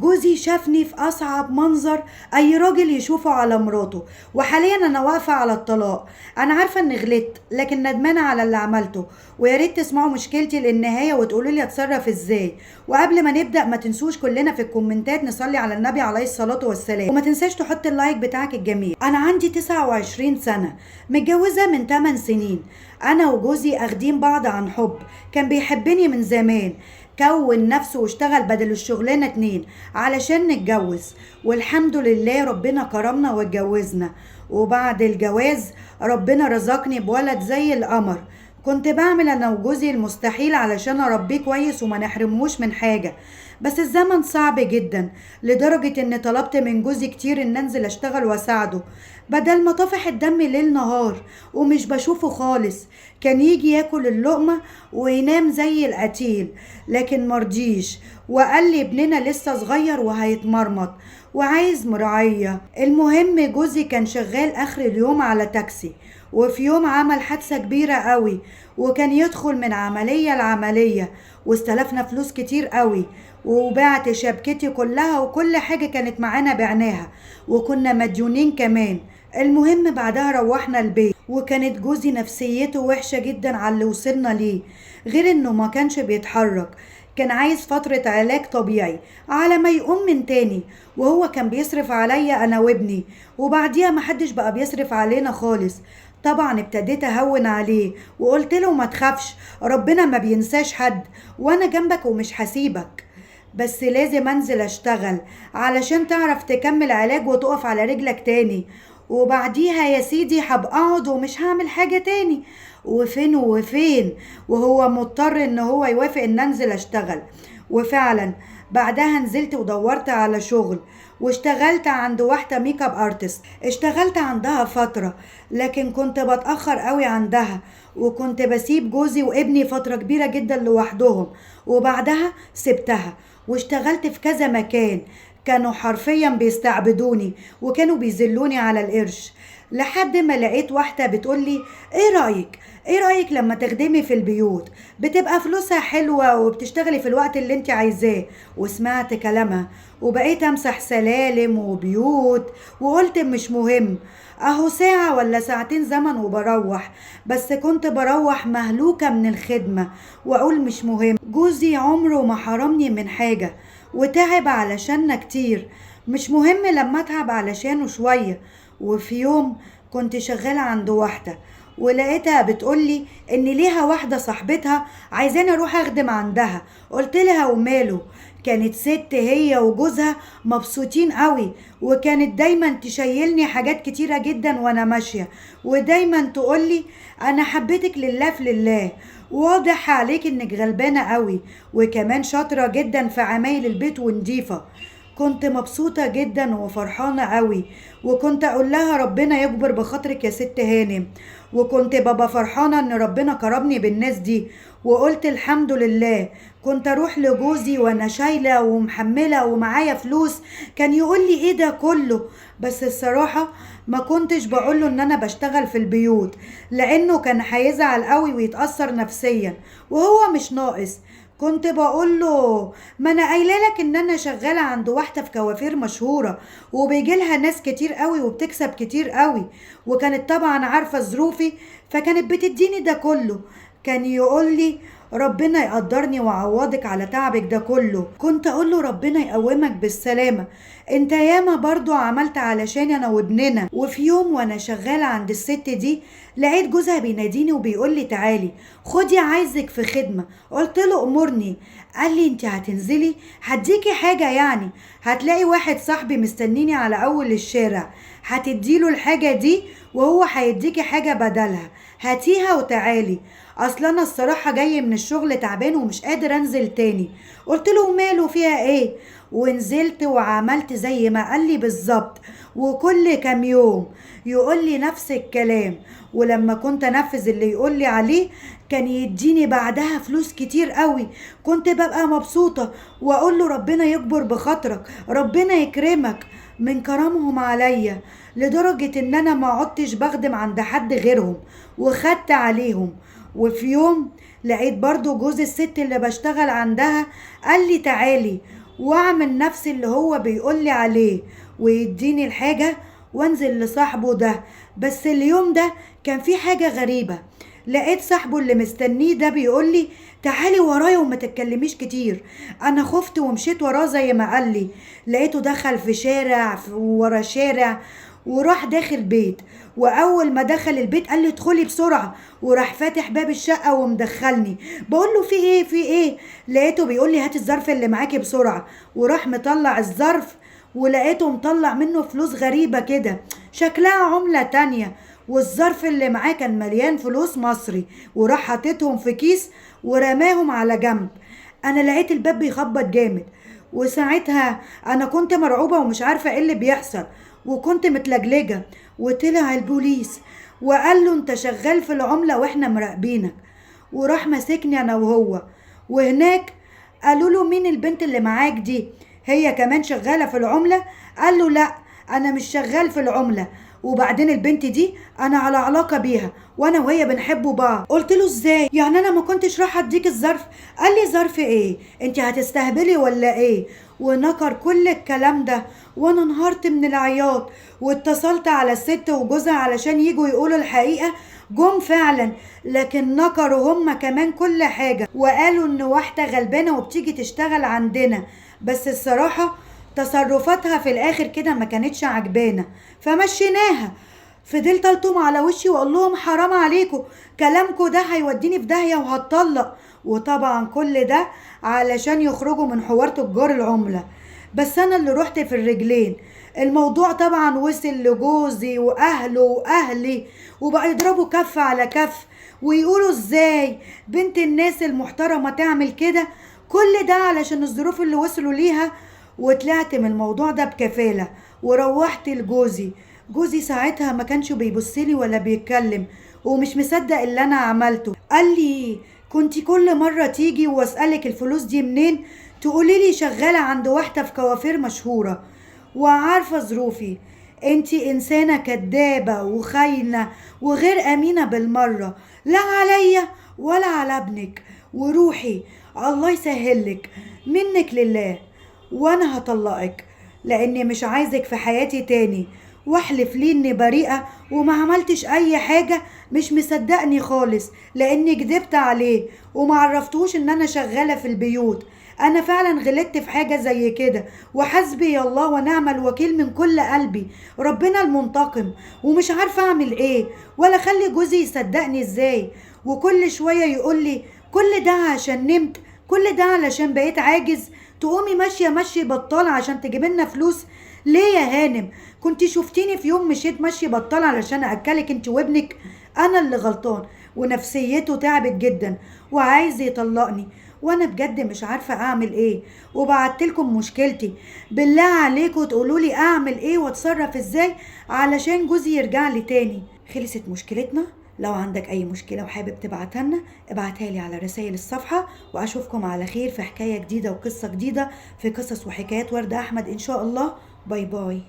جوزي شافني في اصعب منظر اي راجل يشوفه على مراته، وحاليا انا واقفه على الطلاق. انا عارفه اني غلطت لكن ندمانه على اللي عملته، ويا ريت تسمعوا مشكلتي للنهايه وتقولوا لي اتصرف ازاي. وقبل ما نبدا ما تنسوش كلنا في الكومنتات نصلي على النبي عليه الصلاه والسلام، وما تنساش تحط اللايك بتاعك الجميل. انا عندي 29 سنه، متجوزه من 8 سنين. انا وجوزي اخدين بعض عن حب، كان بيحبني من زمان، كون نفسه واشتغل بدل الشغلانة 2 علشان نتجوز، والحمد لله ربنا كرمنا واتجوزنا. وبعد الجواز ربنا رزقني بولد زي القمر. كنت بعمل انا وجوزي المستحيل علشان اربيه كويس وما نحرمهوش من حاجة، بس الزمن صعب جدا لدرجة ان طلبت من جوزي كتير ان انزل اشتغل واساعده، بدل ما طافح الدم ليل نهار ومش بشوفه خالص. كان يجي ياكل اللقمة وينام زي القتيل، لكن مرضيش وقال لي ابننا لسه صغير وهيتمرمط وعايز مراعية. المهم جوزي كان شغال اخر اليوم على تاكسي، وفي يوم عمل حادثة كبيرة قوي، وكان يدخل من عملية لعملية، واستلفنا فلوس كتير قوي، وبعت شبكتي كلها وكل حاجة كانت معانا بعناها، وكنا مديونين كمان. المهم بعدها روحنا البيت، وكانت جوزي نفسيته وحشة جدا على اللي وصلنا ليه، غير انه ما كانش بيتحرك، كان عايز فترة علاج طبيعي على ما يقوم من تاني. وهو كان بيصرف عليا انا وابني، وبعديها محدش بقى بيصرف علينا خالص. طبعا ابتديت اهون عليه وقلت له ما تخافش، ربنا ما بينساش حد، وانا جنبك ومش هسيبك، بس لازم انزل اشتغل علشان تعرف تكمل علاج وتقف على رجلك تاني، وبعديها يا سيدي هبقى اقعد ومش هعمل حاجة تاني. وفين وفين وهو مضطر ان هو يوافق ان انزل اشتغل. وفعلا بعدها نزلت ودورت على شغل، واشتغلت عند واحدة ميك اب ارتست. اشتغلت عندها فترة لكن كنت بتأخر قوي عندها، وكنت بسيب جوزي وابني فترة كبيرة جدا لوحدهم، وبعدها سبتها واشتغلت في كذا مكان. كانوا حرفيا بيستعبدوني وكانوا بيذلوني على القرش، لحد ما لقيت واحدة بتقولي ايه رأيك لما تخدمي في البيوت، بتبقى فلوسها حلوة وبتشتغلي في الوقت اللي انت عايزاه. وسمعت كلامها وبقيت امسح سلالم وبيوت، وقلت مش مهم، اهو ساعة ولا ساعتين زمن وبروح. بس كنت بروح مهلوكة من الخدمة واقول مش مهم. جوزي عمره ما حرمني من حاجة وتعب علشاننا كتير، مش مهم لما اتعب علشانه شوية. وفي يوم كنت شغالة عند واحدة ولقيتها بتقولي ان ليها واحدة صاحبتها عايزاني اروح اخدم عندها. قلت لها وماله. كانت ست هي وجوزها مبسوطين قوي، وكانت دايما تشيلني حاجات كتيرة جدا وانا ماشية، ودايما تقولي انا حبيتك لله في لله، واضح عليك انك غلبانة قوي، وكمان شاطرة جدا في عمايل البيت ونضيفة. كنت مبسوطة جدا وفرحانة قوي، وكنت اقول لها ربنا يكبر بخاطرك يا ست هانم، وكنت بابا فرحانة ان ربنا كرمني بالناس دي، وقلت الحمد لله. كنت اروح لجوزي وانا شايلة ومحملة ومعايا فلوس، كان يقول لي ايه ده كله، بس الصراحة ما كنتش بقوله ان انا بشتغل في البيوت، لانه كان هيزعل قوي ويتأثر نفسيا وهو مش ناقص. كنت بقول له ما انا قايله لك ان انا شغاله عند واحده في كوافير مشهوره وبيجي لها ناس كتير قوي وبتكسب كتير قوي، وكانت طبعا عارفه ظروفي فكانت بتديني ده كله. كان يقول لي ربنا يقدرني ويعوضك على تعبك ده كله. كنت اقول له ربنا يقومك بالسلامه، انت ياما برضو عملت علشان انا وابننا. وفي يوم وانا شغاله عند الست دي لقيت جوزها بيناديني وبيقول لي تعالي خدي عايزك في خدمه. قلت له امرني. قال لي انت هتنزلي هديكي حاجه، يعني هتلاقي واحد صاحبي مستنيني على اول الشارع، هتديله الحاجه دي وهو هيديكي حاجه بدلها، هاتيها وتعالي، اصل انا الصراحه جاي من الشغل تعبان ومش قادر انزل تاني. قلت له ماله فيها ايه، ونزلت وعملت زي ما قال لي بالظبط، وكل كام يوم يقول لي نفس الكلام، ولما كنت انفذ اللي يقول لي عليه كان يديني بعدها فلوس كتير قوي. كنت ببقى مبسوطة واقول له ربنا يكبر بخاطرك، ربنا يكرمك من كرمهم عليا، لدرجة ان انا ما عدتش بخدم عند حد غيرهم وخدت عليهم. وفي يوم لقيت برضو جوز الست اللي بشتغل عندها قال لي تعالي، واعمل نفس اللي هو بيقولي عليه ويديني الحاجة وانزل لصاحبه ده. بس اليوم ده كان في حاجة غريبة، لقيت صاحبه اللي مستنيه ده بيقولي تعالي ورايا وما تتكلميش كتير. انا خفت ومشيت وراه زي ما قالي. لقيته دخل في شارع ورا شارع وراح داخل بيت، واول ما دخل البيت قال لي ادخلي بسرعه، وراح فاتح باب الشقه ومدخلني. بقول له في ايه في ايه؟ لقيته بيقول لي هات الظرف اللي معاكي بسرعه، وراح مطلع الظرف ولقيته مطلع منه فلوس غريبه كده شكلها عمله تانية، والظرف اللي معاه كان مليان فلوس مصري، وراح حاططهم في كيس ورماهم على جنب. انا لقيت الباب بيخبط جامد، وساعتها انا كنت مرعوبة ومش عارفة ايه اللي بيحصل، وكنت متلجلجة. وطلع البوليس وقال له انت شغال في العملة واحنا مراقبينك، وراح ماسكني انا وهو. وهناك قالوا له مين البنت اللي معاك دي، هي كمان شغالة في العملة؟ قال له لا انا مش شغال في العملة، وبعدين البنت دي انا على علاقة بيها وانا وهي بنحبوا بعض. قلت له ازاي يعني انا ما كنتش راح اديك الظرف؟ قال لي ظرف ايه، انت هتستهبلي ولا ايه؟ ونكر كل الكلام ده، وانا انهارت من العياط واتصلت على الست وجوزها علشان يجوا يقولوا الحقيقة. جم فعلا، لكن نكروا هما كمان كل حاجة، وقالوا ان واحدة غلبانة وبتيجي تشتغل عندنا، بس الصراحة تصرفاتها في الاخر كده ما كانتش عجبانة فمشيناها. فضلت الطم على وشي واقول لهم حرام عليكم، كلامكم ده هيوديني في داهية وهتطلق. وطبعا كل ده علشان يخرجوا من حوار تجار العملة، بس انا اللي رحت في الرجلين. الموضوع طبعا وصل لجوزي واهله واهلي، وبقى يضربوا كف على كف ويقولوا ازاي بنت الناس المحترمة تعمل كده. كل ده علشان الظروف اللي وصلوا ليها. وطلعت من الموضوع ده بكفالة وروحت لجوزي. جوزي ساعتها ما كانش بيبصلي ولا بيتكلم ومش مصدق اللي انا عملته. قال لي كنتي كل مرة تيجي واسألك الفلوس دي منين تقولي لي شغالة عند واحدة في كوافير مشهورة وعارفة ظروفي. انتي انسانة كدابة وخاينة وغير امينة بالمرة، لا عليا ولا على ابنك. وروحي الله يسهلك منك لله، وانا هطلقك لاني مش عايزك في حياتي تاني. واحلف لي اني بريئة وما عملتش اي حاجة. مش مصدقني خالص لاني كدبت عليه وما عرفتوش ان انا شغالة في البيوت. انا فعلا غلطت في حاجة زي كده، وحسبي الله ونعم الوكيل من كل قلبي، ربنا المنتقم. ومش عارفة اعمل ايه ولا اخلي جوزي يصدقني ازاي. وكل شوية يقول لي كل ده عشان نمت، كل ده علشان بقيت عاجز، تقومي ماشية مشي بطال عشان تجيب لنا فلوس. ليه يا هانم؟ كنت شفتيني في يوم مشيت مشي بطال علشان اكلك انت وابنك؟ انا اللي غلطان. ونفسيته تعبت جدا وعايز يطلقني، وانا بجد مش عارفة اعمل ايه. وبعتلكم مشكلتي، بالله عليكم تقولولي اعمل ايه واتصرف ازاي علشان جوزي يرجع لي تاني. خلصت مشكلتنا. لو عندك اي مشكلة وحابب تبعتها لنا ابعتها لي على رسائل الصفحة، واشوفكم على خير في حكاية جديدة وقصة جديدة في قصص وحكايات وردة احمد ان شاء الله. باي باي.